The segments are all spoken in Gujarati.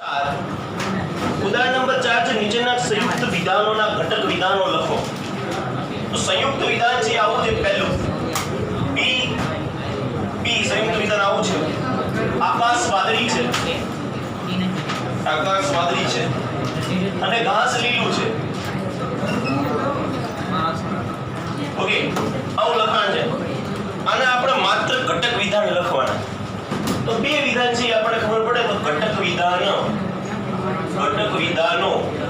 ઉદાહરણ નંબર 4 છે નીચેના સંયુક્ત વિધાનોના ઘટક વિધાનો લખો. તો સંયુક્ત વિધાન છે આવું છે પહેલું પી સંયુક્ત વિધાન આવું છે. આકાશ વાદળી છે અને ઘાસ લીલું છે. ઓકે, આવું લખાણ છે. આને આપણે માત્ર ઘટક વિધાન લખવાના. તો બે વિધાન છે આપણે ખબર પડે તો ઘટક વિધાનો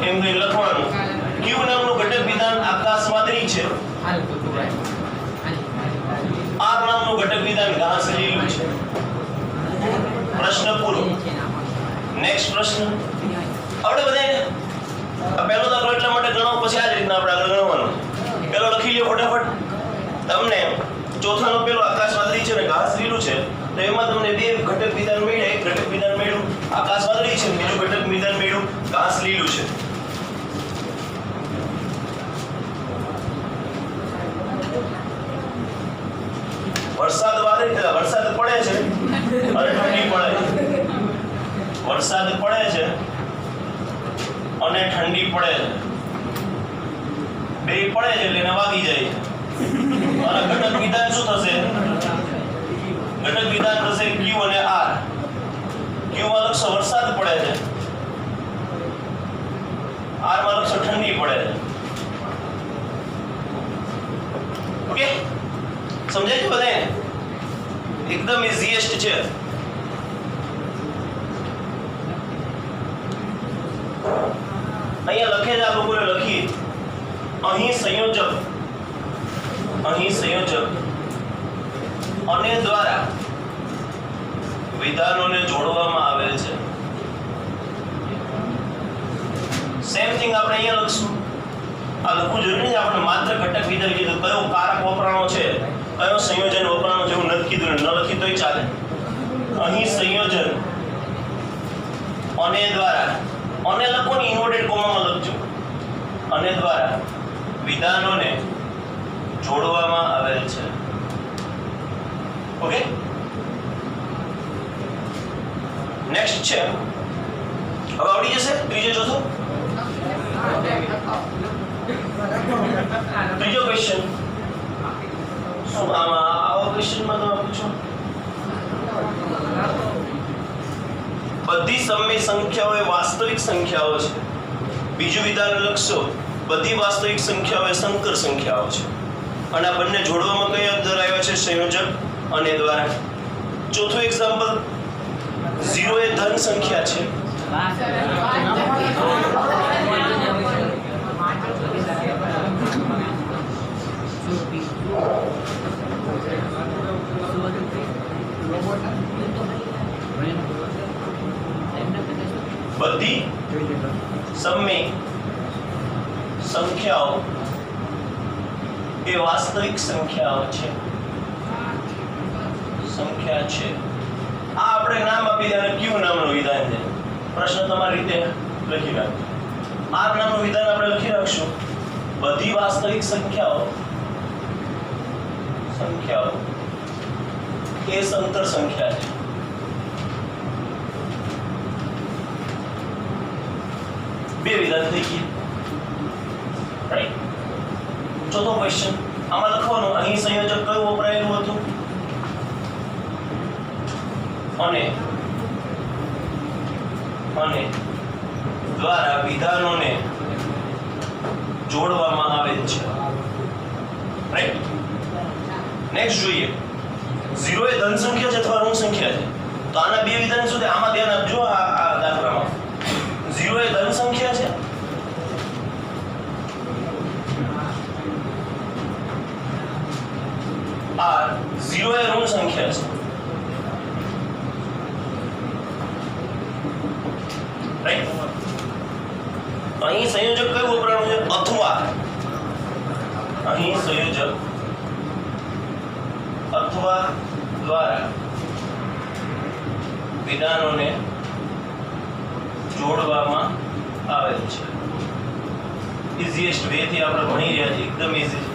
એમ કઈ લખવાનું. ક્યુ નામનું ઘટક વિધાન આકાશ વાદળી છે. આર નામનું ઘટક વિધાન ઘાસ લીલું છે. પ્રશ્ન પૂરો. નેક્સ્ટ પ્રશ્ન. આપણે બધાને પહેલો દાખલો એટલા માટે ગણો, પછી આ જ રીતના આપણે આગળ ગણવાનું. પહેલો લખી લ્યો ફટાફટ. તમને ચોથાનો પેલો આકાશ વાદળી છે અને ઘાસ લીલું છે, તો એમાં તમને બે ઘટક વિધાન મળ્યા. એક ઘટક વિધાન મળ્યું આકાશ વાદળી છે, બીજું ઘટક વિધાન મળ્યું ઘાસ લીલું છે. વરસાદ પડે છે અને ઠંડી પડે છે. વરસાદ પડે છે અને ઠંડી પડે છે. બે પડે છે એટલે એને વાગી જાય છે. અને ઘટક વિધાન શું થશે? ઘટક વિધાન થશે ક્યુ અને આર. ક્યુ માં લખશો વરસાદ પડે છે, આર માં લખશો ઠંડી પડે છે. ઓકે, સમજાય છે બધાને? એકદમ ઇઝીએસ્ટ છે. અહીંયા લખે છે, આ લોકોએ લખી અહીં સંયોજક અને દ્વારા વિધાનોને જોડવામાં આવેલ છે. સેમ થિંગ આપણે અહીંયા લખશું. આ લખવું જરૂરી નથી. આપણે માત્ર ઘટક વિધાન કીધું, કયો કારક વપરાણો છે, કયો સંયોજન વપરાણો છે એવું નથી કીધું. ન લખી તોય ચાલે. અહીં સંયોજન અને દ્વારા, અને લખોની ઇન્વર્ટેડ કોમામાં લખજો. અને દ્વારા વિધાનોને જોડવામાં આવેલ છે. ઓકે, નેક્સ્ટ છે. હવે આવડી જશે ત્રીજો ચોથો. ત્રીજો ક્વેશ્ચન શું આવા ક્વેશ્ચનમાં તમે પૂછો? બધી સમય સંખ્યાઓ એ વાસ્તવિક સંખ્યાઓ છે. બીજું વિધાન લખશો બધી વાસ્તવિક સંખ્યાઓ એ સંકર સંખ્યાઓ છે. અને આ બંને જોડવામાં કયા દર આવ્યા છે? સંયોજક અને દ્વારા. ચોથું એક્ઝામ્પલ, 0 એ ધન સંખ્યા છે. બધી સમય સંખ્યાઓ એ વાસ્તવિક સંખ્યાઓ છે. સંખ્યા છે. આ આપણે નામ આપી દે ક્યુ નામનું વિધાન છે. પ્રશ્ન તમારી રીતે લખી રાખજો. આર નામનું વિધાન આપણે લખી રાખશું. બધી વાસ્તવિક સંખ્યાઓ એ સંકર સંખ્યા છે. બે વિધાન થઈ ગયા. રાઈટ. ચોથો ક્વેશ્ચન આમાં લખવાનું, અહીં સંયોજક કયું વપરાયેલું હતું? અને દ્વારા વિધાનોને જોડવામાં આવેલ છે. રાઈટ. નેક્સ્ટ જોઈએ. 0 એ ધન સંખ્યા છે અથવા ઋણ સંખ્યા છે. તો આના બે વિધાન શું છે? આમાં ધ્યાન આપજો. આ દાખલામાં 0 એ ધન સંખ્યા છે આ 0 એ ઋણ સંખ્યા છે. રાઈટ. અહીં સંયોજક કયું વપરાણું છે? અથવા. અહીં સંયોજક અથવા દ્વારા વિધાનોને જોડવામાં આવેલ છે. ઇઝીએસ્ટ વે થી આપણે ભણી રહ્યા છીએ. એકદમ ઇઝી છે.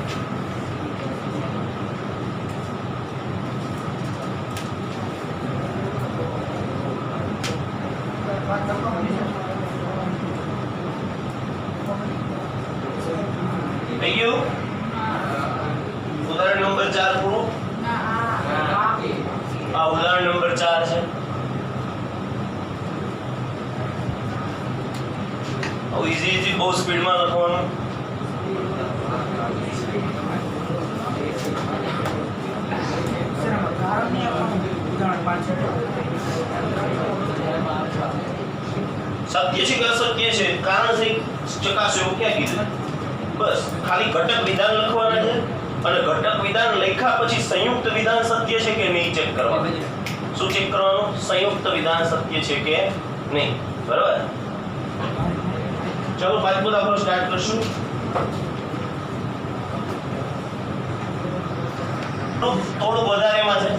થઈ ગયું? ઉદાહરણ નંબર 4 પૂરું. આ ઉદાહરણ નંબર 4 છે. ઈઝી બહુ સ્પીડમાં લખવાનું. સત્ય છે કે અસત્ય છે, કારણ છે ચકાસો, એવું ક્યાં કીધું? બસ ખાલી ઘટક વિધાન લખવાના છે અને ઘટક વિધાન લખ્યા પછી સંયુક્ત વિધાન સત્ય છે કે નહીં ચેક કરવાનું. શું ચેક કરવાનું? સંયુક્ત વિધાન સત્ય છે કે નહીં. બરાબર? ચલો પાંચમો દાખલો સ્ટાર્ટ કરશું. થોડું વધારે એમાં છે.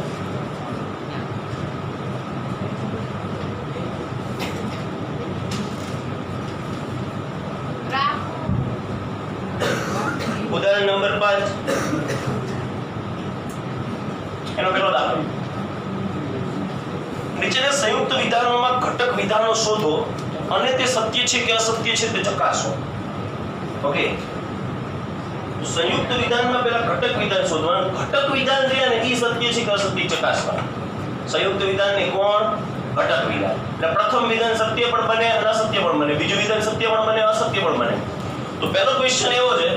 ઉદાહરણ નંબર 5 એનો પહેલો દાખલો. નીચેના સંયુક્ત વિધાનોમાં ઘટક વિધાનો શોધો અને તે સત્ય છે કે અસત્ય છે તે ચકાસો. ઓકે, સંયુક્ત વિધાનમાં પહેલા ઘટક વિધાન શોધવાનું. ઘટક વિધાન છે અને એ સત્ય છે કે અસત્ય ચકાસવાનું. સંયુક્ત વિધાન ને કોણ? ઘટક વિધાન. એટલે પ્રથમ વિધાન સત્ય પણ બને અને અસત્ય પણ બને, બીજું વિધાન સત્ય પણ બને અસત્ય પણ બને. તો પહેલો ક્વેશ્ચન એવો છે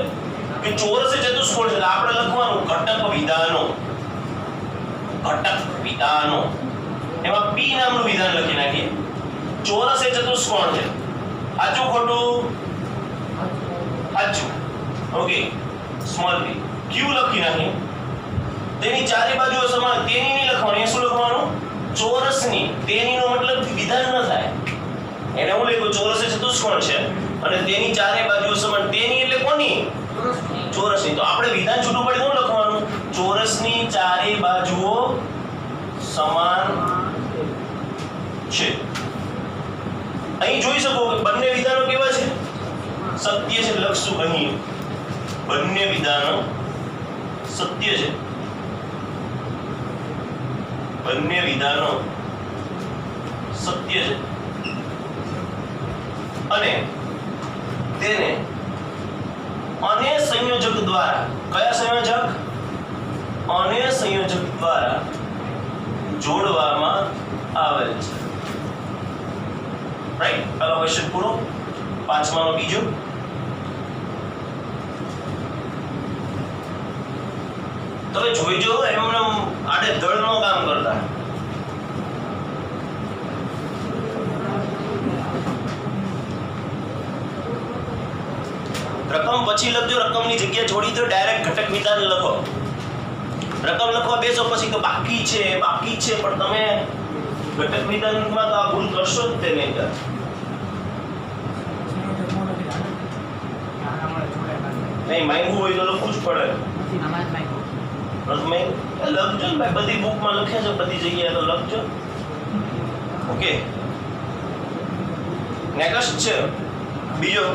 કે ચોરસ ચતુષ્કોણ છે, આપણે લખવાનું ઘટક વિધાનો. ઘટક વિધાનો એમાં p નામનું વિધાન લખી નાખીએ. ચોરસ એ ચતુષ્કોણ છે, સાચું ખોટું? સાચું. Okay, small p. q લખી નાખીએ. તેની ચારે બાજુઓ સમાન. તેની નહીં લખવાનું, એ શું લખવાનું? ચોરસની. તેની નો મતલબ વિધાન ન થાય. એને હું લખ્યું ચોરસ એ ચતુષ્કોણ છે અને તેની ચારે બાજુઓ સમાન. તેની એટલે કોની? ચોરસની. તો આપણે વિધાન છૂટું પડે શું લખવાનું? ચોરસની ચારે બાજુઓ સમાન છે. અહીં જોઈ શકો કે બંને વિધાનો કેવા છે? સત્ય છે. લખશું અહીં બંને વિધાનો સત્ય છે. બંને વિધાનો સત્ય છે અને તેને અને સંયોજક દ્વારા, કયા સંયોજક? અને સંયોજક દ્વારા જોડવામાં આવેલ છે. રાઈટ? પહેલો ક્વેશ્ચન પૂરો. પાંચમાનો બીજો. તમે જોઈજો એમને આડે ધડ નો કામ કરતા. રકમ પછી લખજો, રકમની જગ્યા છોડી દો, ડાયરેક્ટ ઘટક વિધાન લખો. રકમ લખવા બેસો પછી કે બાકી છે પણ તમે ઘટક વિધાનમાં તો આ ભૂલ કરશો જ તે નહીં. નહીં માંગવું હોય તો લખવું જ પડે. તમે લખજો ને ભાઈ, બધી બુકમાં લખે છે, બધી જગ્યાએ તો લખજો. ઓકે, નેક્સ્ટ છે બીજો.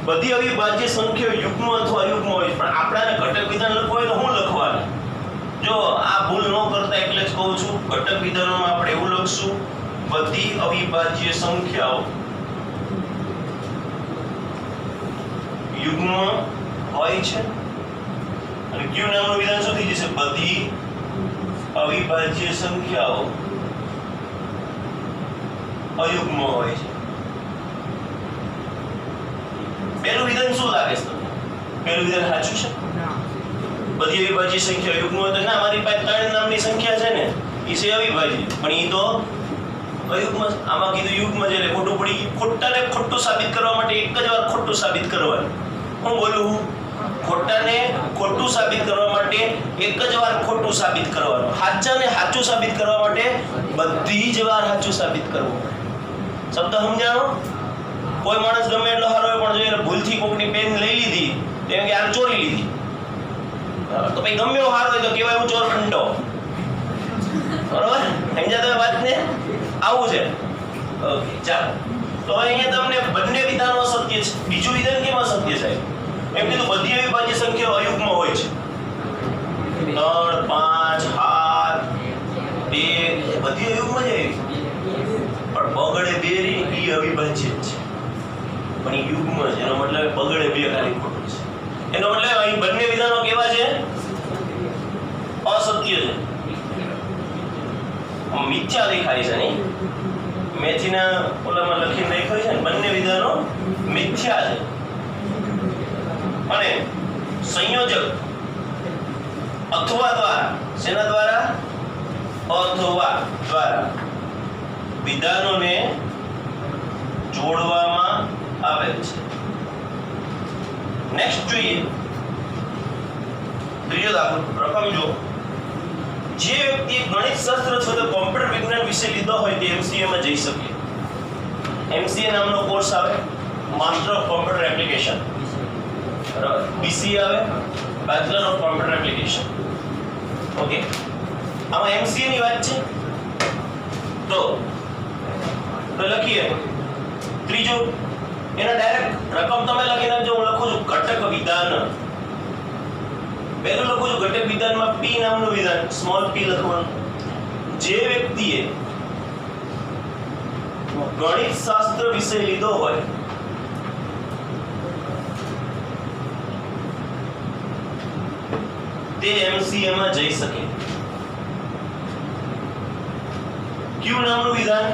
બધી અવિભાજ્ય સંખ્યાઓ યુગ્મ અથવા અયુગ્મ હોય, પણ આપણાને ઘટક વિધાન લખવું હોય તો શું લખવાનું? જો આ ભૂલ ન કરતા એટલે જ કહું છું, ઘટક વિધાનોમાં આપણે એવું લખશું બધી અવિભાજ્ય સંખ્યાઓ યુગ્મ હોય છે. અને ક્યુ નામનું વિધાન શું થઈ જશે? બધી અવિભાજ્ય સંખ્યાઓ અયુગ્મ હોય છે. પહેલું વિધાન શું લાગે છે તમને? પહેલું વિધાન સાચું છે? બધી અવિભાજ્ય સંખ્યા યુગ્મ હોય તો ના, મારી પાસે 3 નામની સંખ્યા છે ને, એ છે અવિભાજ્ય, પણ એ તો અયુગ્મ. આમાં કીધું યુગ્મ છે એટલે ખોટું પડી ગયું. ખોટાને ખોટું સાબિત કરવા માટે એક જ વાર ખોટું સાબિત કરવાનું. હું બોલું, ખોટાને ખોટું સાબિત કરવા માટે એક જ વાર ખોટું સાબિત કરવાનું. સાચાને સાચું સાબિત કરવા માટે બધી જ વાર સાચું સાબિત કરવું. શબ્દ સમજાણો? કોઈ માણસ ગમે એટલો સારો હોય પણ જો ભૂલથી કોકની પેન લઈ લીધી તો એમ કે આ ચોરી લીધી, તો ભાઈ ગમે એવો સારો હોય તો કહેવાય હું ચોર ફંડો. બરોબર? સમજ્યા તમે વાતને? આવું છે. ઓકે, ચાલો. તો અહીંયા તમને બંને વિધાનો અસત્ય છે. બીજું વિધાન કેમ અસત્ય છે? એમ કીધું બધી અવિભાજ્ય સંખ્યાઓ અયુગ્મ હોય છે. 3, 5, 7, 2 બધી અયુગ્મ જ આવી, પણ બગડે 2 રી એ અવિભાજ્ય છે, પણ એ યુગ્મ છે. એનો મતલબ બગડે 2 ખાલી ખોટું છે. એનો મતલબ અહીં બંને વિધાનો કેવા છે? અસત્ય છે, મિથ્યા દેખાય છે નહીં? મેથીના ઓલામાં લખીને દેખાય છે ને, બંને વિધાનો મિથ્યા છે. અને સંયોજક અથવા દ્વારા, શેના દ્વારા? અથવા દ્વારા વિધાનોને જોડવામાં આવે છે. નેક્સ્ટ જોઈએ ત્રીજો દાખલો. રકમ જો, જે વ્યક્તિ ગણિત શાસ્ત્ર અથવા તો કોમ્પ્યુટર વિજ્ઞાન વિષય લીધો હોય તે MCA માં જઈ શકે. MCA નામનો કોર્સ આવે, માસ્ટર ઓફ કોમ્પ્યુટર એપ્લિકેશન, બરાબર. BCA આવે, bachelor of computer application. Okay, આમાં MCA ની વાત છે તો લખીએ ત્રીજો. એના ડાયરેક્ટ રકમ તમે લખી નાખજો. હું લખું છું ઘટક વિધાન. પહેલું લખું છું ઘટક વિધાનમાં P નામનું વિધાન, સ્મોલ p લખવાનું. જે વ્યક્તિએ ગણિત શાસ્ત્ર વિષય લીધો હોય તે MCA માં જઈ શકે. Q નામનું વિધાન,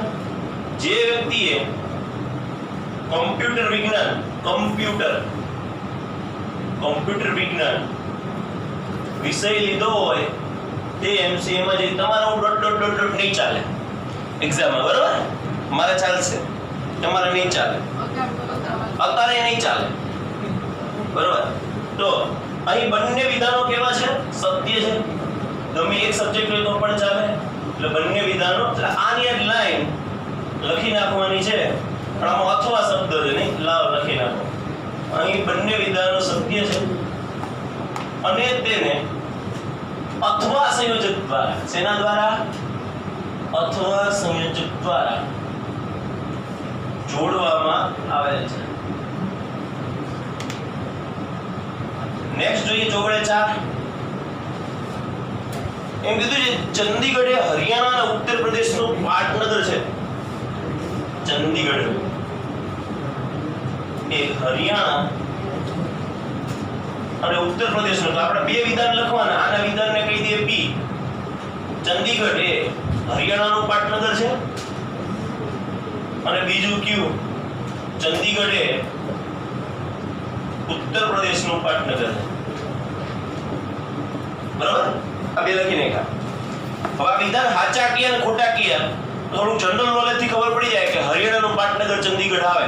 જે વ્યક્તિએ કોમ્પ્યુટર વિજ્ઞાન વિષય લીધો હોય તે MCA માં જઈ. તમારું ડોટ નહીં ચાલે એક્ઝામમાં, બરાબર? મારે ચાલશે, તમારે નહીં ચાલે, અત્યારે નહીં ચાલે, બરાબર? તો અહીં બંને વિધાનો કેવા છે? સત્ય છે. ગમે એક સબ્જેક્ટ હોય તો પણ ચાલે. એટલે બંને વિધાનો, એટલે આની એક લાઈન લખી નાખવાની છે. પણ આમાં અથવા શબ્દ છે નહીં, લાવ લખી નાખો. અહીં બંને વિધાનો સત્ય છે અને તેને અથવા સંયોજક દ્વારા, શેના દ્વારા? અથવા સંયોજક દ્વારા જોડવામાં આવે છે. નેક્સ્ટ જોઈએ ચોગડે 4. એમ કીધું છે ચંદીગઢ એ હરિયાણા અને ઉત્તર પ્રદેશનું પાટનગર છે. ચંદીગઢ એ હરિયાણા અને ઉત્તર પ્રદેશનું. તો આપણે બે વિધાન લખવાના. આના વિધાનને કહી દઈએ P. ચંદીગઢ એ હરિયાણાનું પાટનગર છે અને બીજું Q, ચંદીગઢ એ ઉત્તર પ્રદેશનું પાટનગર છે. બરાબર? આ બે લખી નાખ્યા. હવે આ વિધાન સાચા કયા અને ખોટા કયા થોડું જનરલ નોલેજ થી ખબર પડી જાય કે હરિયાણાનું પાટનગર ચંદીગઢ આવે,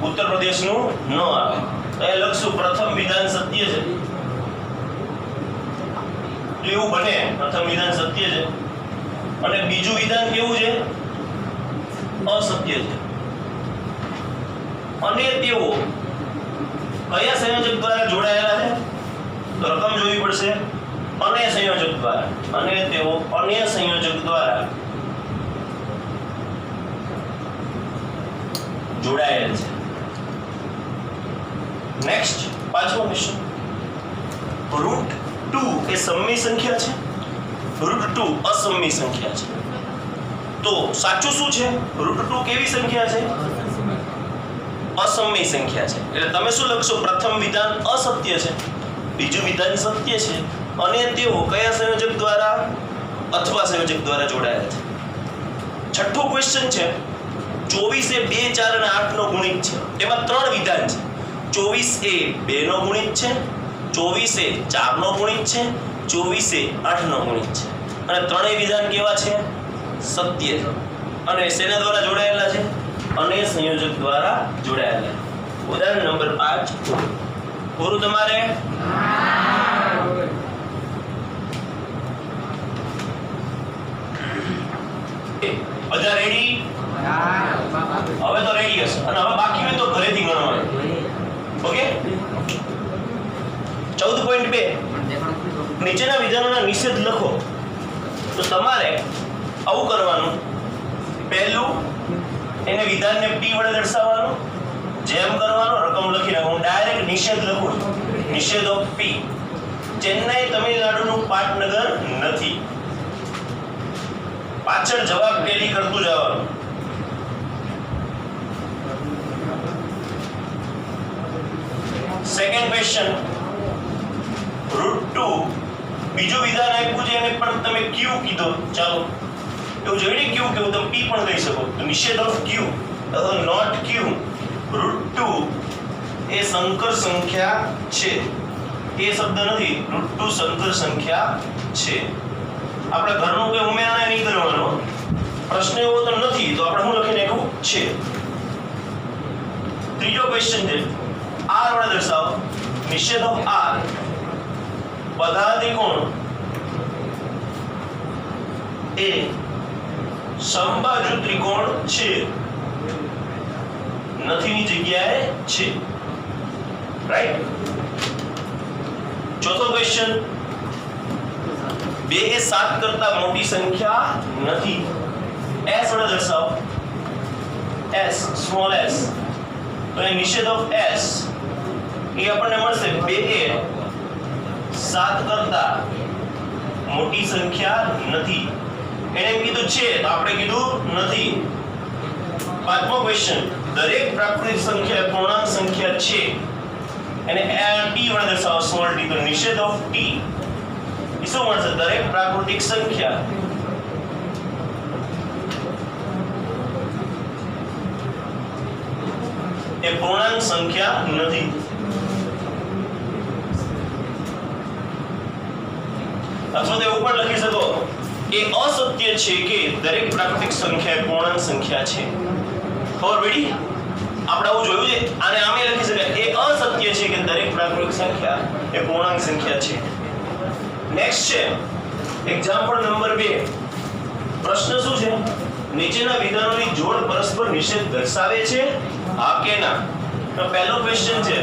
ઉત્તર પ્રદેશનું ન આવે. તો એ લખશું પ્રથમ વિધાન સત્ય છે. તો એવું બને, પ્રથમ વિધાન સત્ય છે અને બીજું વિધાન કેવું છે? અસત્ય છે. અને તેઓ કયા સંયોજક દ્વારા જોડાયેલા છે? તો રકમ જોવી પડશે. અન્ય સંયોજક દ્વારા, અને તેઓ અન્ય સંયોજક દ્વારા જોડાયેલ છે. નેક્સ્ટ પાંચમો ક્વેશ્ચન. √2 એ સમમી સંખ્યા છે, √2 અસમમી સંખ્યા છે. તો સાચું શું છે? √2 કેવી સંખ્યા છે? અસમમી સંખ્યા છે. એટલે તમે શું લખશો? પ્રથમ વિધાન અસત્ય છે, બીજું વિધાન સત્ય છે અને તેઓ કયા સંયોજક દ્વારા? અથવા સંયોજક દ્વારા જોડાયેલા છે. છઠ્ઠો ક્વેશ્ચન છે 24 એ 2, 4 અને 8 નો ગુણિત છે. એમાં ત્રણ વિધાન છે. 24 એ 2 નો ગુણિત છે, 24 એ 4 નો ગુણિત છે, 24 એ 8 નો ગુણિત છે. અને ત્રણેય વિધાન કેવા છે? સત્ય છે. અને શેના દ્વારા જોડાયેલા છે? અને સંયોજક દ્વારા જોડાયેલા. ઉદાહરણ નંબર 5 પૂરું તમારે? બધા રેડી? હવે તો રેડી હશે અને હવે બાકી હોય તો ઘરેથી ગણવાનું. ઓકે? 14.2 નીચેના વિધાનોના નિષેધ લખો. તો તમારે આવું કરવાનું. પહેલું એને વિધાનને P વડે દર્શાવવાનું. જેમ કરવાનું રકમ લખી નાખો. હું ડાયરેક્ટ નિષેધ લખું. નિષેધ ઓફ P. ચેન્નઈ તમિલનાડુનું પાટનગર નથી. પાછળ જવાબ ટેલી કરતું જવાનું. સેકન્ડ ક્વેશ્ચન બીજું વિધાન આપ્યું છે એને પણ તમે q કીધો, ચાલો એવું જોઈને q કેવું તમે p પણ કહી શકો. તો નિષેધ ઓફ q અથવા નોટ q √2 એ સંકર સંખ્યા છે. એ શબ્દ નથી, √2 સંકર સંખ્યા છે. આપણે ઘરનું કે ઉમેરણા નહીં કરવાનો, પ્રશ્ન એવો તો નથી તો આપણે શું લખી નાખ્યું છે. ત્રીજો ક્વેશ્ચન છે r વડે દર્શાવો. નિષેધ ઓફ r પદાધિકોણ એ સમબાજુ ત્રિકોણ છે, નથીની જગ્યાએ છે. રાઈટ. ચોથો ક્વેશ્ચન 2 એ 7 કરતા મોટી સંખ્યા નથી. s વડે દર્શાવો. s small s. તો એ નિષેધ ઓફ s એ આપણને મળશે 2 એ 7 કરતા મોટી સંખ્યા નથી. એને એમ કીધું છે તો આપણે કીધું નથી. પાંચમો ક્વેશ્ચન દરેક પ્રાકૃતિક સંખ્યા પૂર્ણાંક સંખ્યા છે. એને t વડે દર્શાવો, સ્મોલ t. તો નિષેધ ઓફ t એ શું મળશે? દરેક પ્રાકૃતિક સંખ્યા એ પૂર્ણાંક સંખ્યા નથી. અથવા તો એવું પણ લખી શકો એ અસત્ય છે કે દરેક પ્રાકૃતિક સંખ્યા એ પૂર્ણાંક સંખ્યા છે. ખબર પડી? આપણે આવું જોયું છે. આને આમે લખી શકાય એ અસત્ય છે કે દરેક પ્રાકૃતિક સંખ્યા એ પૂર્ણાંક સંખ્યા છે. નેક્સ્ટ છે એક્ઝામ્પલ નંબર 2. પ્રશ્ન શું છે? નીચેના વિધાનોની જોડ પરસ્પર નિષેધ દર્શાવે છે, હા કે ના? તો પહેલો ક્વેશ્ચન છે,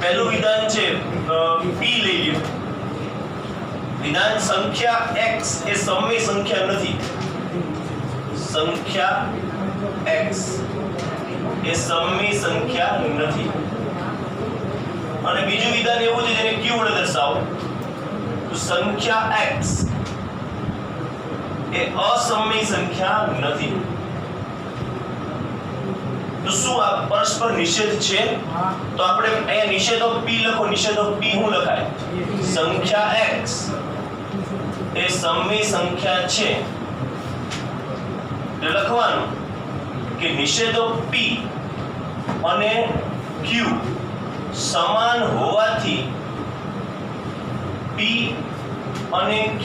પહેલું વિધાન છે p લઈ લ્યો. વિધાન સંખ્યા x એ સમય સંખ્યા નથી. સંખ્યા x એ સમય સંખ્યા નથી. અને બીજું વિધાન એવું છે જેને q વડે દર્શાવો. તો સંખ્યા x એ અસમય સંખ્યા નથી. તો શું આ પરસ્પર નિષેધ છે? તો આપણે અહીંયા નિષેધ ઓફ p લખો. નિષેધ ઓફ p શું લખાય? સંખ્યા x એ સમય સંખ્યા છે. એટલે લખવાનું કે નિષેધ ઓફ p અને q સમાન હોવાથી p અને q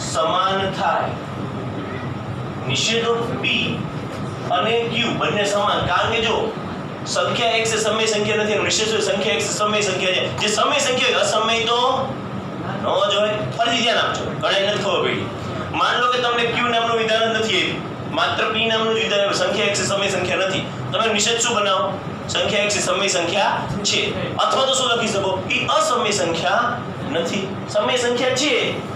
સમાન થાય. નિષેધ ઓફ p અને q બંને સમાન. કારણ કે જો સંખ્યા x એ સમય સંખ્યા નથી અને નિષેધ સંખ્યા x સમય સંખ્યા છે. જે સમય સંખ્યા હોય અસમય તો ન જ હોય. ફરીથી ધ્યાન આપજો, ઘણા નથી ખબર પડી. માન લો કે તમને q નામનું વિધાન જ નથી આવ્યું, માત્ર p નામનું જ વિધાન આવ્યું. સંખ્યા x એ સમય સંખ્યા નથી. તમે નિષેધ શું બનાવો? સંખ્યા x એ સમય સંખ્યા છે. અથવા તો શું લખી શકો? એ અસમય સંખ્યા નથી. સમય સંખ્યા છે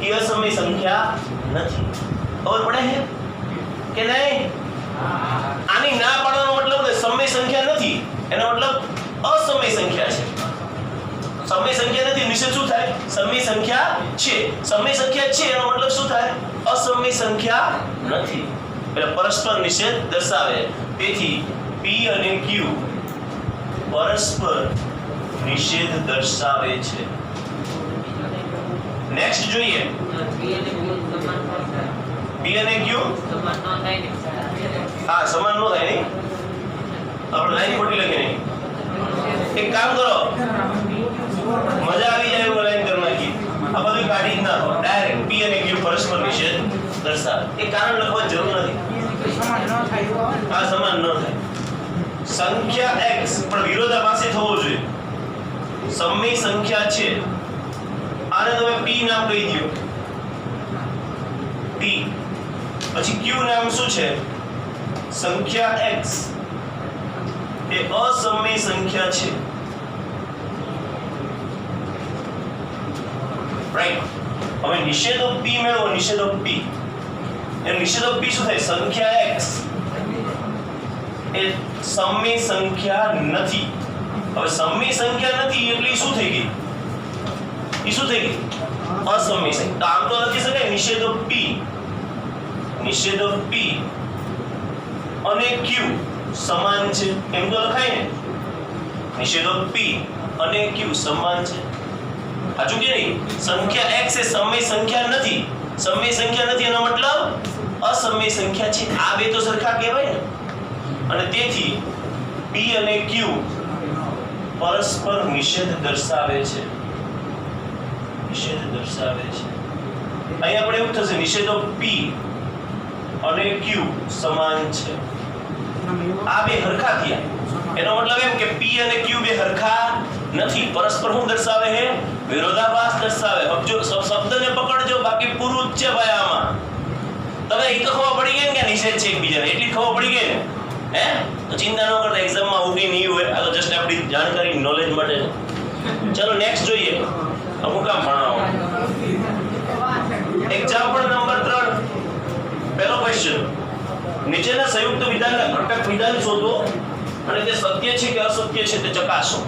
એ અસમય સંખ્યા નથી. ખબર પડે છે કે નહીં? આની ના પાડવાનો મતલબ સમય સંખ્યા નથી, એનો મતલબ અસમય સંખ્યા છે. સમય સંખ્યા નથી, નિષેધ શું થાય? સમય સંખ્યા છે. સમય સંખ્યા છે એનો મતલબ શું થાય? અસમય સંખ્યા નથી. એટલે પરસ્પર નિષેધ દર્શાવે. તેથી p અને q પરસ્પર નિષેધ દર્શાવે છે. નેક્સ્ટ જોઈએ p અને q હા સમાન નો થાય નહીં. આપણે લાઈન ખોટી લખી નહીં. એક કામ કરો, મજા આવી જાય એવું લાઈન કરી નાખી. આ બધું કાઢી જ નાખો. ડાયરેક્ટ p અને q પરસ્પર નિષેધ દર્શાવે. એ કારણ લખવાની જરૂર નથી. આ સમાન ન થાય. સંખ્યા x પણ વિરોધાભાસી થવો જોઈએ. સમય સંખ્યા છે. આને તમે p નામ કહી દો. p પછી q નામ શું છે? સંખ્યા x એ અસમય સંખ્યા છે. રાઈટ. હવે નિષેધ ઓફ p મેળવો. નિષેધ ઓફ p એ નિષેધ ઓફ p શું થાય? સંખ્યા x એ સમય સંખ્યા નથી. હવે સમય સંખ્યા નથી એટલે શું થઈ ગઈ? એ શું થઈ ગઈ? અસમય સંખ્યા. તો આમ તો લખી શકાય નિષેધ ઓફ p, નિષેધ ઓફ p અને q સમાન છે. એમ તો લખાય ને? નિષેધ ઓફ p અને q સમાન છે. સાચું કે નહીં? સંખ્યા x એ સમય સંખ્યા નથી. સમય સંખ્યા નથી એનો મતલબ અસમય સંખ્યા છે. આ બે તો સરખા કહેવાય ને. અને તેથી p અને q પરસ્પર નિષેધ દર્શાવે છે. નિષેધ દર્શાવે છે. અહીં આપણે એવું થશે નિષેધો p અને q સમાન છે. આ બે હરખા થયા. એનો મતલબ એમ કે p અને q બે હરખા નથી. પરસ્પર શું દર્શાવે છે? વિરોધાભાસ દર્શાવે. જો શબ્દને પકડજો, બાકી પૂરું જ છે ભાઈ આમાં. તમે એ તો ખબર પડી ગઈ ને કે નિષેધ છે એકબીજાને, એટલી ખબર પડી ગઈ ને. હે તો ચિંતા ન કરતા, એક્ઝામમાં ઉગી નહીં હોય. આ તો જસ્ટ આપણી જાણકારી નોલેજ માટે છે. ચલો નેક્સ્ટ જોઈએ. અમુક કામ ભણાવો. એક્ઝામ્પલ નંબર 3, પહેલો ક્વેશ્ચન. નીચેના સંયુક્ત વિધાનના ઘટક વિધાન શોધો અને તે સત્ય છે કે અસત્ય છે તે ચકાસો.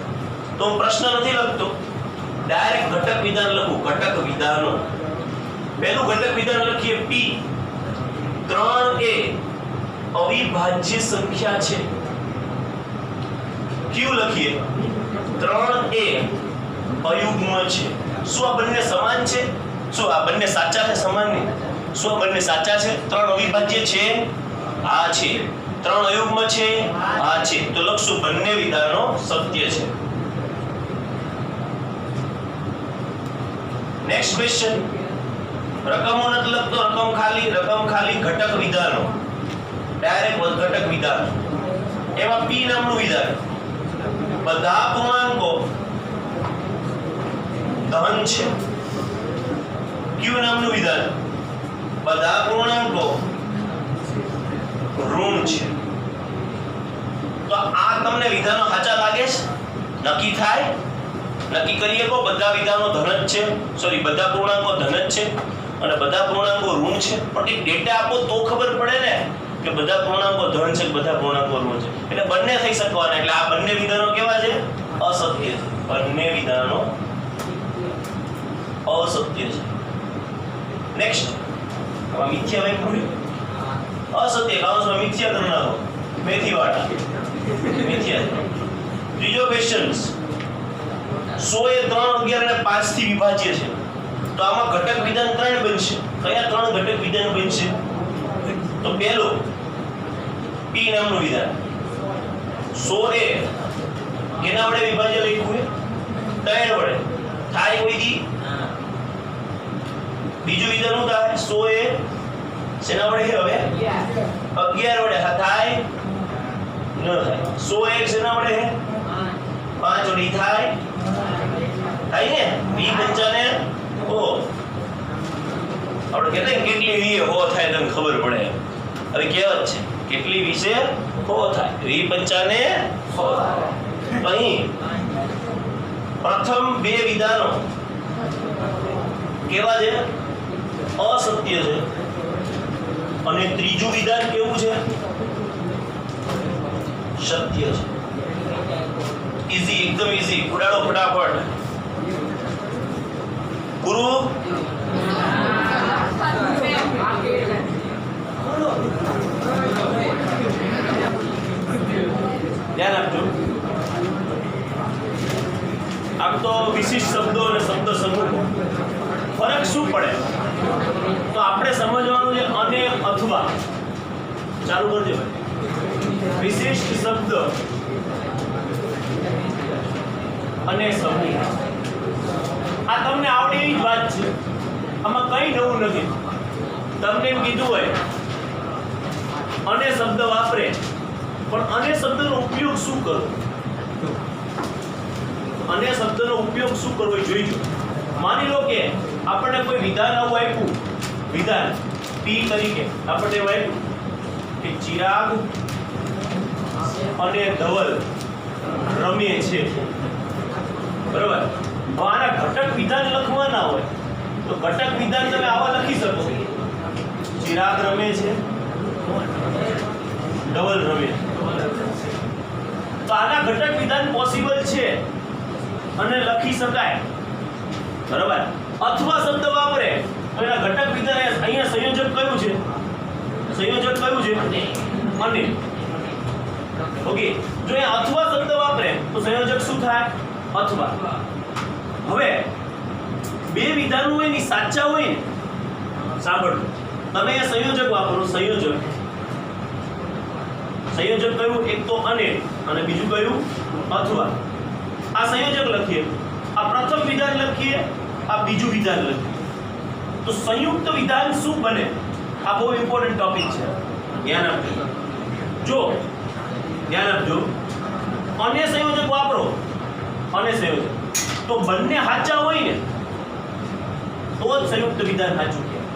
તો હું પ્રશ્ન નથી લખતો, ડાયરેક્ટ ઘટક વિધાન લખું. ઘટક વિધાનો. પહેલું ઘટક વિધાન લખીએ p. 3a અવિભાજ્ય સંખ્યા છે. q લખીએ 3a અયુગ્મ છે. શું આ બંને સમાન છે? શું આ બંને સાચા છે? સમાન નહીં. શું આ બંને સાચા છે? 3 અવિભાજ્ય છે? હા છે. 3 અયુગ્મ છે? હા છે. તો લખશું બંને વિધાનો સત્ય છે. Next question. રકમો નથી લખતો, રકમ ખાલી ઘટક વિધાનો. ડાયરેક્ટ ઘટક વિધાન. એમાં p નામનું વિધાન. બધા પૂર્ણાંકો ધન છે. q નામનું વિધાન. બધા પૂર્ણાંકો ઋણ છે. તો આ તમને વિધાનો સાચા લાગે છે? નક્કી થાય? નક્કી કરીએ કો બધા વિધાનો ધન જ છે, સોરી બધા પૂર્ણાંકો ધન જ છે અને બધા પૂર્ણાંકો ઋણ છે. પણ એક ડેટા આપો તો ખબર પડે ને કે બધા પૂર્ણાંકો ધન છે, બધા પૂર્ણાંકો ઋણ છે. એટલે બંને થઈ શકવાના. એટલે આ બંને વિધાનો કેવા છે? અસત્ય છે. બંને વિધાનો અસત્ય છે. નેક્સ્ટ. હવે મિથ્યા વાક્ય અસત્ય કાઉન્સમાં મિથ્યા કરી નાખો. મેથીવાળા મિથ્યા. ત્રીજો ક્વેશ્ચન. 100 એ 3, 11 અને 5 થી વિભાજ્ય છે. તો આમાં ઘટક વિધાન 3 બનશે. કયા 3 ઘટક વિધાન બનશે? તો પહેલો p નામનું વિધાન. 100 એ કેના વડે વિભાજ્ય લખ્યું છે? 3 વડે. થાય કોઈ દી? બીજું વિધાન શું થાય? 100 એ શેના વડે હવે? 11 વડે. હા થાય? ન થાય. 100 એ શેના વડે છે? 5 વડે. થાય? થાય ને? 20 ને ઓ આપણે કહેતા કેટલી વીએ હો થાય તમને ખબર પડે. હવે કહેવત છે કેટલી વિશે હો થાય. 20 ને હો. અહીં પ્રથમ બે વિધાનો કેવા છે? અસત્ય છે. અને ત્રીજું વિધાન કેવું છે? સત્ય છે. ઈઝી, એકદમ ઈઝી. ઉડાડો ફટાફટ. ગુરુ ધ્યાન આપજો. આમ તો વિશિષ્ટ શબ્દો અને શબ્દ સમૂહો ફરક શું પડે? તો આપણે સમજવાનું છે અને અથવા. ચાલુ કરજો. વિશિષ્ટ શબ્દ અને સમૂહ. આ તમને આવડે એવી જ વાત છે. આમાં કંઈ નવું નથી. તમને એમ કીધું હોય અને શબ્દ વાપરે, પણ અને શબ્દનો ઉપયોગ શું કરવો? અને શબ્દનો ઉપયોગ શું કરવો એ જોઈજો. માની લો કે આપણને કોઈ વિધાન આવું આપ્યું, વિધાન p તરીકે આપણને એવું આપ્યું કે ચિરાગ અને ધવલ રમે છે. બરાબર? હવે આના ઘટક વિધાન લખવાના હોય તો ઘટક વિધાન તમે આવા લખી શકો. ચિરાગ રમે છે, ધવલ રમે. તો આના ઘટક વિધાન પોસિબલ છે અને લખી શકાય. બરાબર? અથવા શબ્દ વાપરે તો એના ઘટક વિધાન અહીંયા સંયોજક કયું છે? સંયોજક કયું છે? અને. ઓકે, જો અહીંયા અથવા શબ્દ વાપરે તો સંયોજક શું થાય? અથવા. હવે બે વિધાનો હોય ને સાચા હોય ને, સાંભળો તમે આ સંયોજક વાપરો. સંયોજક કયું? એક તો અને બીજું કયું? અથવા. આ સંયોજક લખીએ, આ પ્રથમ વિધાન લખીએ, આ બીજું વિધાન લખીએ, તો સંયુક્ત વિધાન શું બને? આ બહુ ઇમ્પોર્ટન્ટ ટોપિક છે, ધ્યાન આપજો. જો ધ્યાન આપજો, અને સંયોજક વાપરો, અને સંયોજક તો બંને સાચા હોય ને તો જ સંયુક્ત વિધાન સાચું કહેવાય.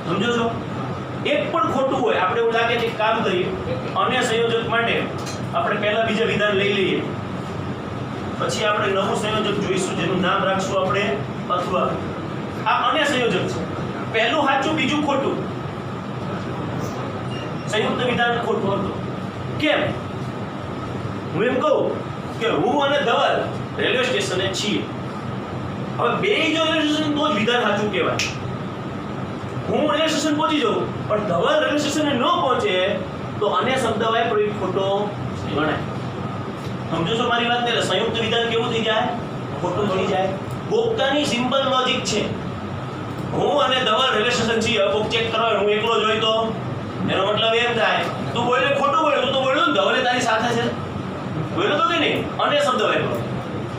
સમજો છો? એક પણ ખોટું હોય, આપણે એવું લાગે કે કામ કરીએ અને સંયોજક માટે આપણે પહેલા બીજા વિધાન લઈ લઈએ, પછી આપણે નવું સંયોજક જોઈશું જેનું નામ રાખશું આપણે અથવા. આ અને સંયોજક છે, પહેલું સાચું બીજું ખોટું, સંયુક્ત વિધાન ખોટું હતું. કેમ? હું એમ કહું કે હું અને ધવલ રેલવે સ્ટેશને છીએ. હવે બે જો રેલવે સ્ટેશન તો જ વિધાન સાચું કહેવાય. હું રેલવે સ્ટેશન પહોંચી જાઉં પણ ધવલ રેલવે સ્ટેશને ન પહોંચે તો અને શબ્દ વાપરો એ ખોટો ગણાય. સમજો છો મારી વાત? એટલે સંયુક્ત વિધાન કેવું થઈ જાય? ખોટું થઈ જાય. ગોપતાની સિમ્પલ લોજિક છે. હું અને ધવલ રેલવે સ્ટેશન છીએ, કોક ચેક કરવા હું એકલો જ હોય તો એનો મતલબ એમ થાય તું બોલે ખોટું બોલે, તું તો બોલ્યો ને ધવલે તારી સાથે છે, બોલ્યો તો કે નહીં? અને શબ્દ વાપરો.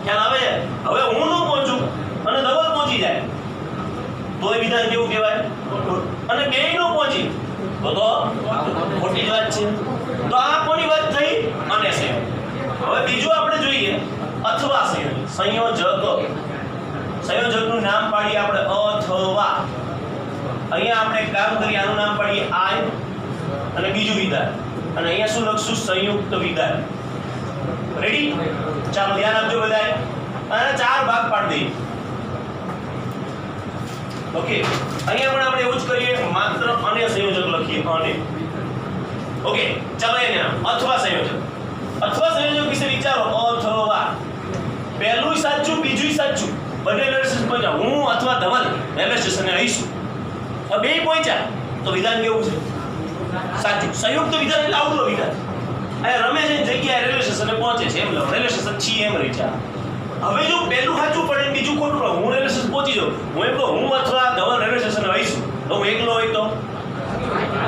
ખ્યાલ આવે છે? હવે હું ન પહોંચું અને ધવલ પહોંચી જાય તો એ વિધાન કેવું કહેવાય? અને બેય નો પહોંચી તો ખોટી જ વાત છે. તો આ કોની વાત થઈ? અને સંયોજક. હવે બીજું આપણે જોઈએ અથવા સંયોજક. સંયોજકનું નામ પાડીએ આપણે અથવા. અહીંયા આપણે એક કામ કરીએ, આનું નામ પાડીએ આય અને બીજું વિધાન, અને અહીંયા શું લખશું? સંયુક્ત વિધાન. રેડી? ચાલો ધ્યાન આપજો બધાએ. અને 4 ભાગ પાડી દઈએ. ઓકે, અહીંયા પણ આપણે એવું જ કરીએ, માત્ર અને સંયોજક લખીએ. અને ઓકે, ચાલો એને અથવા સંયોજક. અથવા સંયોજક વિશે વિચારો. અથવા પહેલું સાચું બીજું સાચું, બંને રેલવે સ્ટેશન પહોંચ્યા. હું અથવા ધવલ રેલવે સ્ટેશને રહીશું, બે પહોંચ્યા તો વિધાન કેવું છે? સાચું. સંયુક્ત વિધાન એટલે આવડું વિધાન. અહીંયા રમે છે જગ્યાએ રેલવે સ્ટેશને પહોંચે છે, એમ લો રેલવે સ્ટેશન છીએ એમ રહી છે. હવે જો પહેલું સાચું પડે બીજું ખોટું પડે, હું રેલવે સ્ટેશન પહોંચી જાઉં, હું એમ કહું હું અથવા ધવલ રેલવે સ્ટેશને રહીશું, તો હું એકલો હોય તો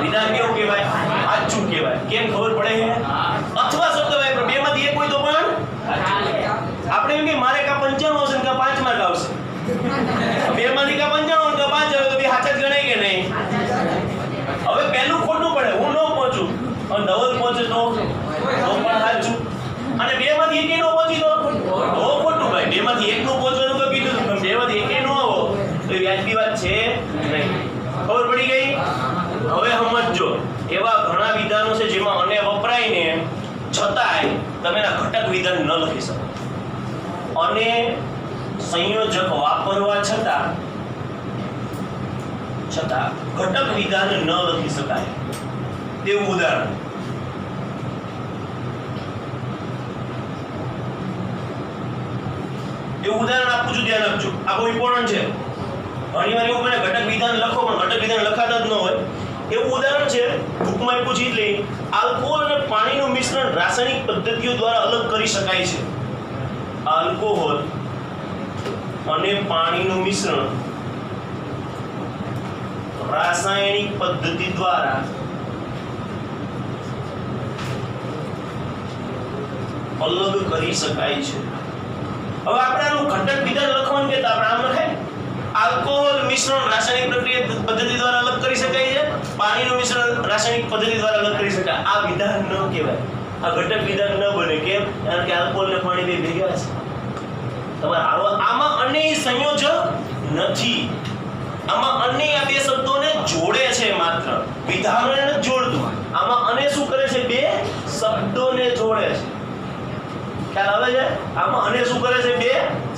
વિધાન કેવું કહેવાય? સાચું કહેવાય. કેમ ખબર પડે છે? અથવા શબ્દ વાપરો, બેમાંથી એક હોય તો પણ આપણે એમ કે મારે કા 95 આવશે કા 5 માર્ક આવશે, બેમાંથી કા 95 કા 5 આવે તો બે સાચા જ ગણાય કે નહીં? હવે પહેલું ખોટું પડે, હું ન પહોંચું અને ધવલ પહોંચે તો પણ સાચું, અને બેમાંથી એક નો પહોંચી તો ખોટું. ભાઈ બેમાંથી એકનું પહોંચવાનું તો કીધું, પણ બેમાંથી એક નો આવો તો એ વ્યાજબી વાત છે નહીં. ખબર પડી ગઈ? હવે સમજો, એવા ઘણા વિધાનો છે જેમાં અને વપરાય ને છતાંય તમે એના ઘટક વિધાન ન લખી શકો. અને સંયોજક વાપરવા છતાં ઘટક વિધાન ન લખી શકાય તેવું ઉદાહરણ. એવું ઉદાહરણ આપું છું, ધ્યાન આપજો. આ બહુ ઇમ્પોર્ટન્ટ છે. ઘણી વાર એવું બને ઘટક વિધાન લખો પણ ઘટક વિધાન લખાતા જ ન હોય. એવું ઉદાહરણ છે, બુકમાં પૂછી લે, આલ્કોહોલ અને પાણીનું મિશ્રણ રાસાયણિક પદ્ધતિઓ દ્વારા અલગ કરી શકાય છે. આલ્કોહોલ અને પાણીનું મિશ્રણ રાસાયણિક પદ્ધતિ દ્વારા અલગ કરી શકાય છે. હવે આપણે આનું ઘટક વિધાન લખવાનું કે આપણે આમ લખાય, આલ્કોહોલ મિશ્રણ રાસાયણિક પ્રક્રિયા પદ્ધતિ દ્વારા અલગ કરી શકાય છે, પાણીનું મિશ્રણ રાસાયણિક પદ્ધતિ દ્વારા અલગ કરી શકાય. આ વિધાન ન કહેવાય, આ ઘટક વિધાન ન બને. કેમ? કારણ કે આલ્કોહોલ ને પાણી બે ભેગા છે. તમારે આમાં અને સંયોજક નથી, આમાં અને આ બે શબ્દોને જોડે છે, માત્ર વિધાનોને નથી જોડતું. આમાં અને શું કરે છે? બે શબ્દોને જોડે છે. ખ્યાલ આવે છે? આમાં અને શું કરે છે? બે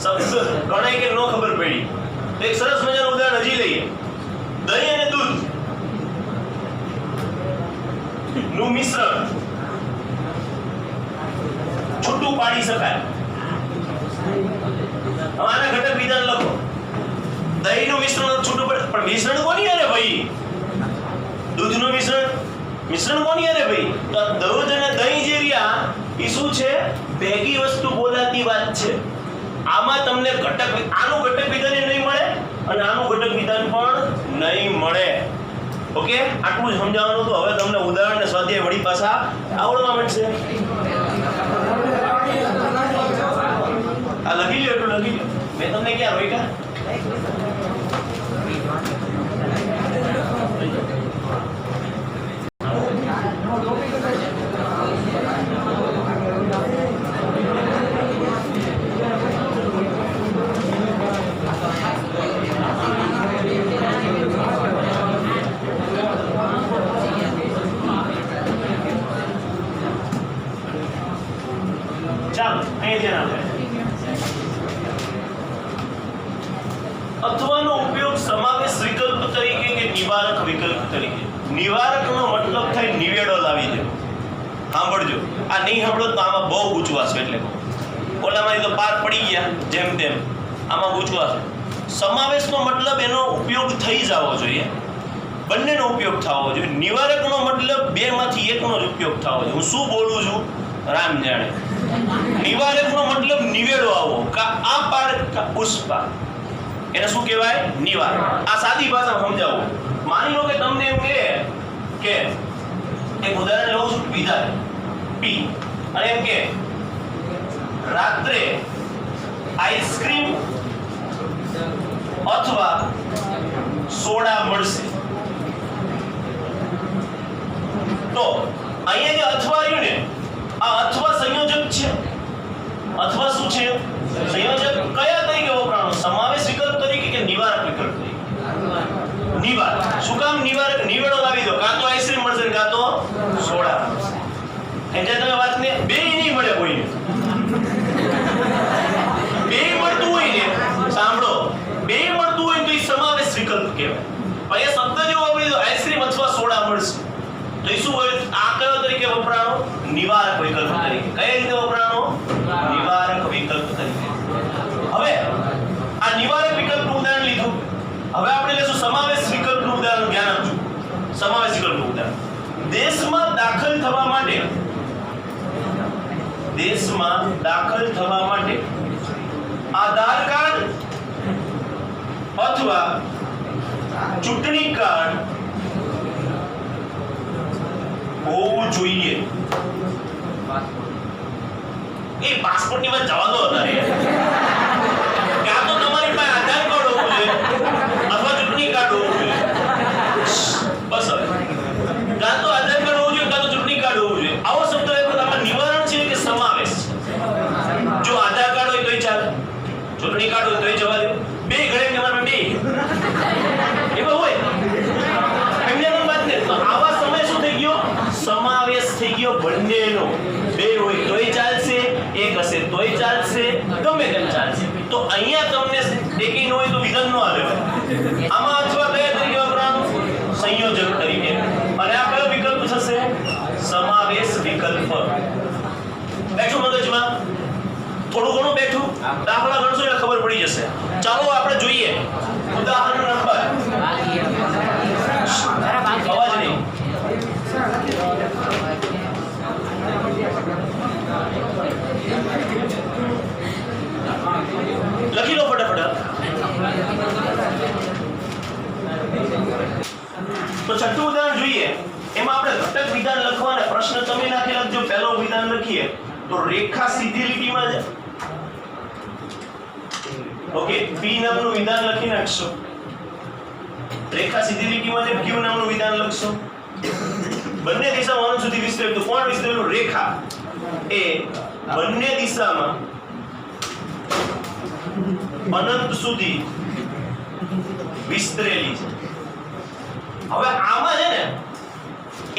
શબ્દ. ગણાય કે ન ખબર પડી તો એક સરસ મજાનું ઉદાહરણ હજી લઈએ. દહીં અને દૂધ નું મિશ્રણ છૂટું પાડી શકાય. આના ઘટક વિધાન લખો. દહીંનું મિશ્રણ છૂટું પડે, પણ મિશ્રણ કોની હારે ભાઈ? દૂધનું મિશ્રણ કોની હારે ભાઈ? તો દૂધ અને દહીં જે રહ્યા એ શું છે? ભેગી વસ્તુ બોલાતી વાત છે. આમાં તમને આનું ઘટક વિધાન નહીં મળે અને આનું ઘટક વિધાન પણ નહીં મળે. ઓકે, આટલું જ સમજાવવાનું હતું. હવે તમને ઉદાહરણ ને સ્વાધ્યાય વળી પાછા આવડવા માંડશે. આ લખી લ્યો, એટલું લખી લ્યો. મેં તમને ક્યાં રોક્યા? ચાલો અહીં ધ્યાન આપો. અથવાનો ઉપયોગ સમાવેશ વિકલ્પ તરીકે કે નિવારક વિકલ્પ તરીકે. નિવારકનો મતલબ થાય નિવેડો લાવી દે. સાંભળજો, આ નહીં સાંભળો તો આમાં બહુ ગૂંચવાશે. એટલે ઓલામાંથી તો પાર પડી ગયા જેમ તેમ, આમાં ગૂંચવાશે. સમાવેશનો મતલબ એનો ઉપયોગ થઈ જવો જોઈએ, બંનેનો ઉપયોગ થવો જોઈએ. નિવારકનો મતલબ બેમાંથી એકનો જ ઉપયોગ થવો જોઈએ. હું શું બોલું છું રામ જાણે. નિવારકનો મતલબ નિવેડો આવો, કા આ પાર કા ઉસ પાર, એને શું કહેવાય? નિવારક. આ સાદી ભાષામાં સમજાવું. માની લો કે તમને એમ કહે કે એક ઉદાહરણ લઉં છું, વિધાન પી, અને એમ કે રાત્રે આઈસ્ક્રીમ અથવા સોડા મળશે. તો અહીંયા જે અથવા રહ્યું ને, આ અથવા સંયોજક છે. અથવા શું છે? સંયોજક. કયા તરીકે વપરાણો? સમાવેશ વિકલ્પ તરીકે કે નિવારક વિકલ્પ તરીકે? નિવારક. શું કામ નિવારક? નિવેડો લાવી દો, કાં તો આઈસ્ક્રીમ મળશે કાં તો સોડા. એટલે તમે વાતને બે નહીં મળે કોઈને. બે મળતું હોય ને, સાંભળો, બે મળતું હોય તો એ સમાવેશ વિકલ્પ કહેવાય. પણ એ શબ્દ જો વાપરી દો આઈસ્ક્રીમ અથવા સોડા મળશે, તો એ શું હોય? આ કયો તરીકે વપરાણો? નિવારક વિકલ્પ તરીકે. કઈ રીતે વપરાણો? નિવારક વિકલ્પ તરીકે. હવે આ નિવારક વિકલ્પનું ઉદાહરણ લીધું. હવે આપણે લેશું સમાવેશ વિકલ્પનું ઉદાહરણ. ધ્યાન આપજો, સમાવેશ વિકલ્પનું ઉદાહરણ. દેશમાં દાખલ થવા માટે આધાર કાર્ડ અથવા ચૂંટણી કાર્ડ હોવું જોઈએ. એ પાસપોર્ટ ની વાત જવા દો અત્યારે. ક્યાં તો તમારી પાસે આધાર કાર્ડ હોવું જોઈએ અથવા ચૂંટણી કાર્ડ હોવું જોઈએ. બસ હવે ક્યાં તો આધાર કાર્ડ હોવું જોઈએ કાં તો ચૂંટણી કાર્ડ હોવું જોઈએ. આવો શબ્દ એ આમાં નિવારણ છે કે સમાવેશ? જો આધાર કાર્ડ હોય તોય ચાલે, ચૂંટણી કાર્ડ હોય તોય જવા દો. બે ઘરે તમારે બે એવા હોય એમને વાત ને. તો આવા સમય શું થઈ ગયો? સમાવેશ થઈ ગયો બંનેનો. બે હોય તોય ચાલશે, એક હશે તોય ચાલશે, ગમે તેમ ચાલશે. તો અહીંયા તમને એકી ન હોય તો વિધાન ન આવે. આમાં અથવા કયા તરીકે વપરાવાનું? સંયોજક તરીકે. અને આ કયો વિકલ્પ થશે? સમાવેશ વિકલ્પ. બેઠું મગજમાં? થોડું ઘણું બેઠું? દાખલા ગણશો એટલે ખબર પડી જશે. ચાલો આપણે જોઈએ ઉદાહરણ નંબર. અવાજ નહીં. લખી લો ફટાફટ. તો છઠ્ઠું ઉદાહરણ જોઈએ. એમાં આપણે ઘટક વિધાન લખવાના પ્રશ્ન તમે નાખી લખજો. પહેલો વિધાન લખીએ તો રેખા સીધી લીટીમાં જ. ઓકે, પી નામનું વિધાન લખી નાખશો. રેખા સીધી લીટીમાં જ ક્યુ નામનું વિધાન લખશો. બંને દિશામાં અનંત સુધી વિસ્તરેલું. તો કોણ વિસ્તરેલું? રેખા એ બંને દિશામાં અનંત સુધી વિસ્તરેલી છે. હવે આમાં છે ને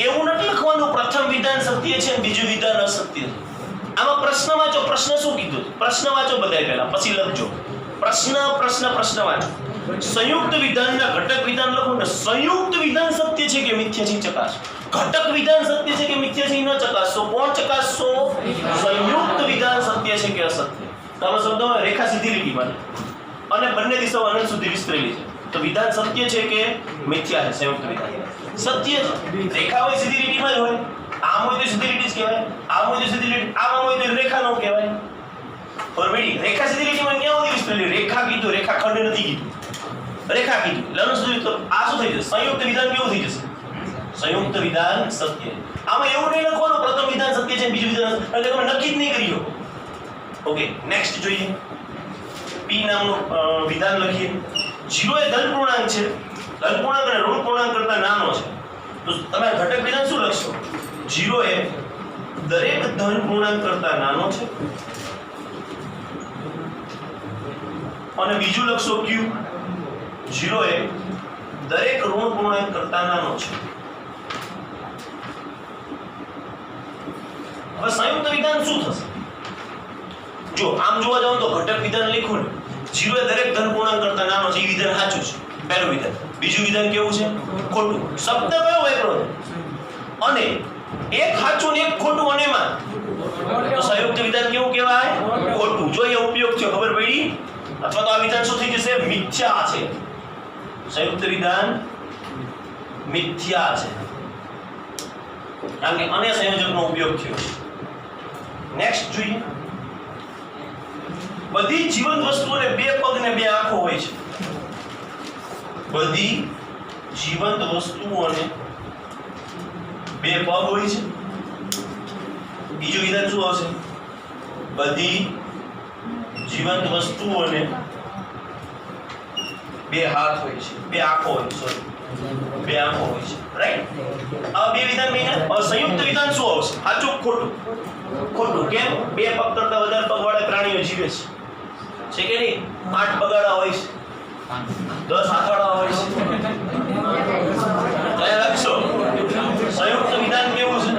એવું નથી લખવાનું પ્રથમ વિધાન સત્ય છે અને બીજું વિધાન અસત્ય છે. આમાં પ્રશ્ન વાંચો. પ્રશ્ન શું કીધું? પ્રશ્ન વાંચો બધાય પહેલા, પછી લખજો. પ્રશ્ન વાંચો. સંયુક્ત વિધાનના ઘટક વિધાન લખો ને. સંયુક્ત વિધાન સત્ય છે કે મિથ્યા છે ચકાસો. ઘટક વિધાન સત્ય છે કે મિથ્યા છે ન ચકાસો. કોણ ચકાસો? સંયુક્ત વિધાન સત્ય છે કે અસત્ય. તમે શબ્દોમાં રેખા સીધી લીટીમાં અને બંને દિશાઓ અનંત સુધી વિસ્તરેલી છે. તો વિધાન સત્ય છે કે મિથ્યા છે? સંયુક્ત વિધાન સત્ય છે. રેખા હોય સીધી લીટીમાં જ હોય. આમ હોય તો સીધી લીટી જ કહેવાય, આમ હોય તો સીધી લીટી, આમ હોય તો રેખા ન કહેવાય. ખબર પડી? રેખા સીધી લીટીમાં ક્યાં સુધી વિસ્તરેલી? રેખા કીધું, રેખાખંડ નથી કીધું. રેખા કીધું. લંબ સુધી તો આ શું થઈ જશે? સંયુક્ત વિધાન કેવું થઈ જશે? સંયુક્ત વિધાન સત્ય. આમાં એવું નહીં લખવાનું પ્રથમ વિધાન સત્ય છે બીજું વિધાન એટલે તમે નક્કી જ નહીં કરી શકો. ઓકે, નેક્સ્ટ જોઈએ. p નામનું વિધાન લખીએ. 0 એ ધન પૂર્ણાંક છે. ધન પૂર્ણાંક અને ઋણ પૂર્ણાંક કરતા નાનો છે. તો તમે ઘટક વિધાન શું લખશો? 0 એ દરેક ધન પૂર્ણાંક કરતા નાનો છે અને બીજું લખશો q 0 એ દરેક ઋણ પૂર્ણાંક કરતા નાનો છે. હવે સંયુક્ત વિધાન શું થશે? જો આમ જોવા જાવ તો ઘટક વિધાન લખ્યું ને 0 એ દરેક ધન પૂર્ણાંક કરતા નાનો છે, એ વિધાન સાચું છે, પહેલું વિધાન. બીજું વિધાન કેવું છે? ખોટું. શબ્દ કયો વાપરો? અને એક સાચું ને એક ખોટું અને માં તો સંયુક્ત વિધાન કેવું કહેવાય? ખોટું. જો એ ઉપયોગ થયો ખબર પડી? અથવા તો આ વિધાન શું થઈ જશે? મિથ્યા છે. સંયુક્ત વિધાન મિથ્યા છે કારણ કે અન્ય સંયોજકનો ઉપયોગ થયો છે. નેક્સ્ટ જોઈએ. બધી જીવંત વસ્તુઓને બે પગ ને બે આંખો હોય છે. બધી જીવંત વસ્તુઓને બે પગ હોય છે. બીજું વિધાન શું આવશે? બધી જીવંત વસ્તુઓને બે હાથ હોય છે, બે આંખો હોય છે, સોરી, બે આંખો હોય છે. રાઈટ? આ બે વિધાન બન્યા. સંયુક્ત વિધાન શું આવશે? સાચું ખોટું? ખોટું. કેમ? બે પગ કરતા વધારે પગવાળા પ્રાણીઓ જીવે છે કે નહીં? 8 પગવાળા હોય છે, 10 હાથવાળા હોય છે. કયા લખશો? સંયુક્ત વિધાન કેવું છે?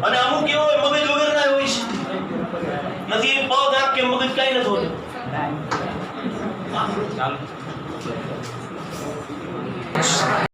અને અમુક કેવો હોય મગજ વગરના હોય છે. નથી પગ આંખ કે મગજ કાંઈ નથી હોતું. ચાલો